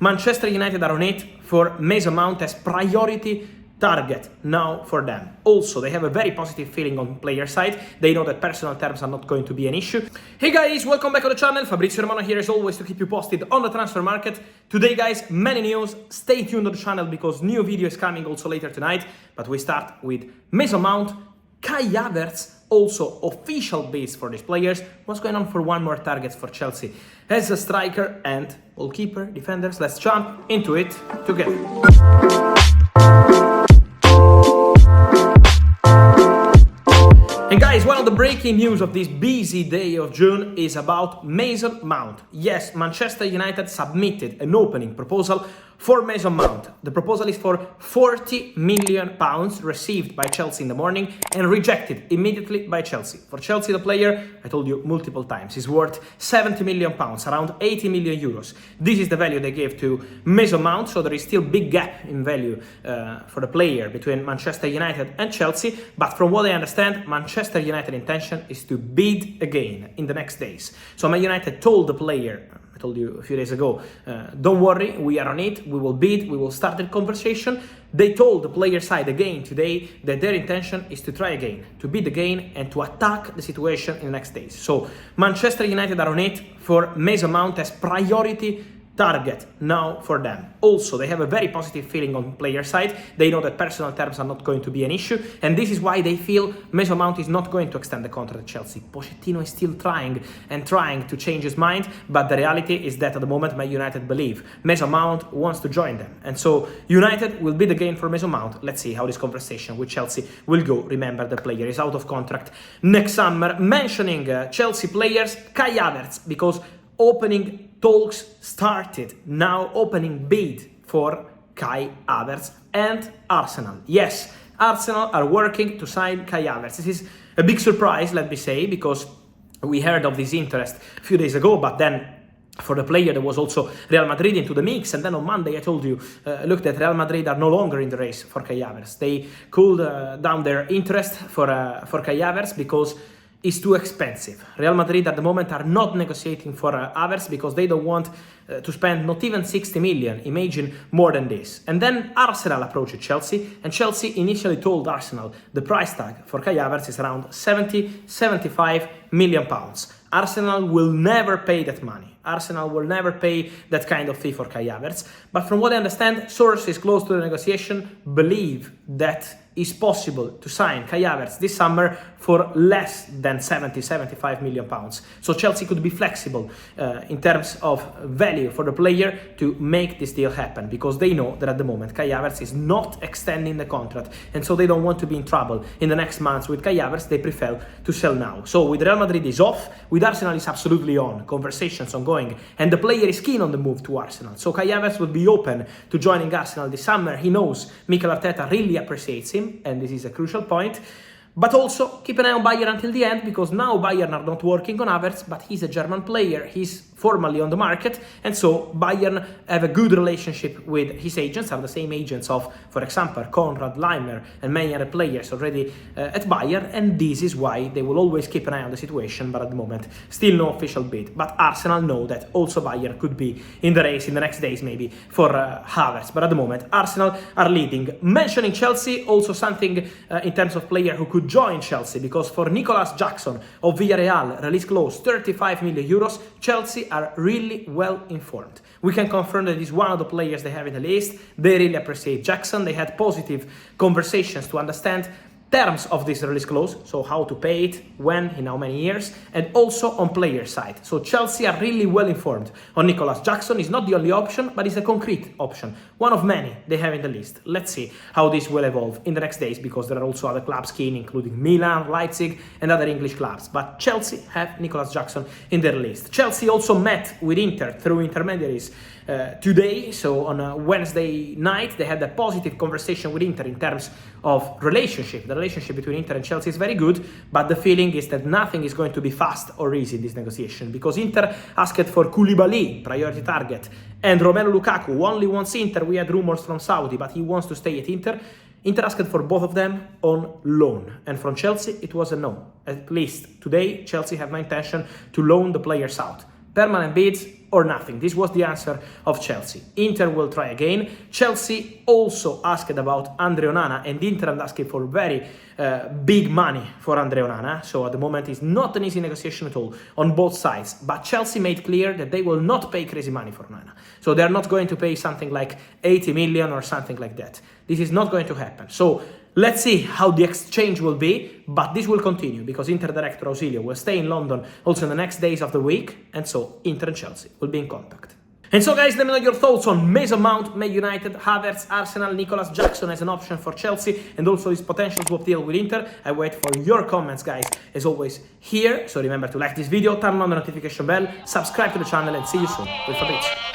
Manchester United are on it for Mason Mount as priority target now for them. Also, they have a very positive feeling on player side. They know that personal terms are not going to be an issue. Hey guys, welcome back to the channel. Fabrizio Romano here as always to keep you posted on the transfer market. Today guys, many news. Stay tuned to the channel because new video is coming also later tonight. But we start with Mason Mount, Kai Havertz, also official bids for these players. What's going on for one more target for Chelsea as a striker and goalkeeper, defenders? Let's jump into it together. And guys, one of the breaking news of this busy day of June is about Mason Mount. Yes, Manchester United submitted an opening proposal for Mason Mount. The proposal is for £40 million received by Chelsea in the morning and rejected immediately by Chelsea. For Chelsea, the player, I told you multiple times, is worth £70 million, around 80 million euros. This is the value they gave to Mason Mount, so there is still big gap in value for the player between Manchester United and Chelsea. But from what I understand, Manchester United intention is to bid again in the next days. So Man United told the player, I told you a few days ago, don't worry, we are on it, we will bid, we will start the conversation. They told the player side again today that their intention is to try again, to bid again and to attack the situation in the next days. So Manchester United are on it for Mason Mount as priority target now for them. Also, they have a very positive feeling on player side. They know that personal terms are not going to be an issue, and this is why they feel Mason Mount is not going to extend the contract at Chelsea. Pochettino is still trying to change his mind, but the reality is that at the moment Man United believe Mason Mount wants to join them, and so United will bid again for Mason Mount. Let's see how this conversation with Chelsea will go. Remember, the player is out of contract next summer. Mentioning Chelsea players, Kai Havertz, because opening talks started. Now opening bid for Kai Havertz and Arsenal. Yes, Arsenal are working to sign Kai Havertz. This is a big surprise, let me say, because we heard of this interest a few days ago, but then for the player there was also Real Madrid into the mix, and then on Monday I told you, look, that Real Madrid are no longer in the race for Kai Havertz. They cooled down their interest for Kai Havertz because is too expensive. Real Madrid at the moment are not negotiating for Havertz because they don't want to spend not even 60 million, imagine more than this. And then Arsenal approached Chelsea, and Chelsea initially told Arsenal the price tag for Kai Havertz is around 75 million pounds. Arsenal will never pay that money. Arsenal will never pay that kind of fee for Kai Havertz. But from what I understand, sources close to the negotiation believe that it's possible to sign Kai Havertz this summer for less than 75 million pounds. So Chelsea could be flexible in terms of value for the player to make this deal happen, because they know that at the moment Kai Havertz is not extending the contract, and so they don't want to be in trouble in the next months with Kai Havertz. They prefer to sell now. So with Real Madrid is off, with Arsenal is absolutely on, conversations ongoing, and the player is keen on the move to Arsenal. So Kai Havertz will be open to joining Arsenal this summer. He knows Mikel Arteta really appreciates him, and this is a crucial point. But also keep an eye on Bayern until the end, because now Bayern are not working on Havertz, but he's a German player, he's formally on the market, and so Bayern have a good relationship with his agents, are the same agents of, for example, Konrad Laimer and many other players already at Bayern, and this is why they will always keep an eye on the situation, but at the moment still no official bid. But Arsenal know that also Bayern could be in the race in the next days maybe for Havertz, but at the moment Arsenal are leading. Mentioning Chelsea, also something in terms of player who could join Chelsea, because for Nicolas Jackson of Villarreal, release clause 35 million euros, Chelsea are really well informed. We can confirm that he's one of the players they have in the list. They really appreciate Jackson. They had positive conversations to understand terms of this release clause, so how to pay it, when, in how many years, and also on player side. So Chelsea are really well informed on Nicolas Jackson. Is not the only option, but it's a concrete option, one of many they have in the list. Let's see how this will evolve in the next days, because there are also other clubs keen, including Milan, Leipzig, and other English clubs. But Chelsea have Nicolas Jackson in their list. Chelsea also met with Inter through intermediaries today, so on Wednesday night they had a positive conversation with Inter in terms of relationship. The relationship between Inter and Chelsea is very good, but the feeling is that nothing is going to be fast or easy in this negotiation, because Inter asked for Koulibaly, priority target, and Romelu Lukaku, who only wants Inter. We had rumors from Saudi, but he wants to stay at Inter. Inter asked for both of them on loan, and from Chelsea it was a no. At least today Chelsea have no intention to loan the players out. Permanent bids or nothing. This was the answer of Chelsea. Inter will try again. Chelsea also asked about Andre Onana, and Inter is asking for very big money for Andre Onana. So at the moment it's not an easy negotiation at all on both sides. But Chelsea made clear that they will not pay crazy money for Onana. So they're not going to pay something like 80 million or something like that. This is not going to happen. So let's see how the exchange will be, but this will continue because Inter director Ausilio will stay in London also in the next days of the week, and so Inter and Chelsea will be in contact. And so guys, let me know your thoughts on Mason Mount, Man United, Havertz, Arsenal, Nicolas Jackson as an option for Chelsea, and also his potential swap deal with Inter. I wait for your comments, guys, as always here. So remember to like this video, turn on the notification bell, subscribe to the channel, and see you soon with Fabrizio.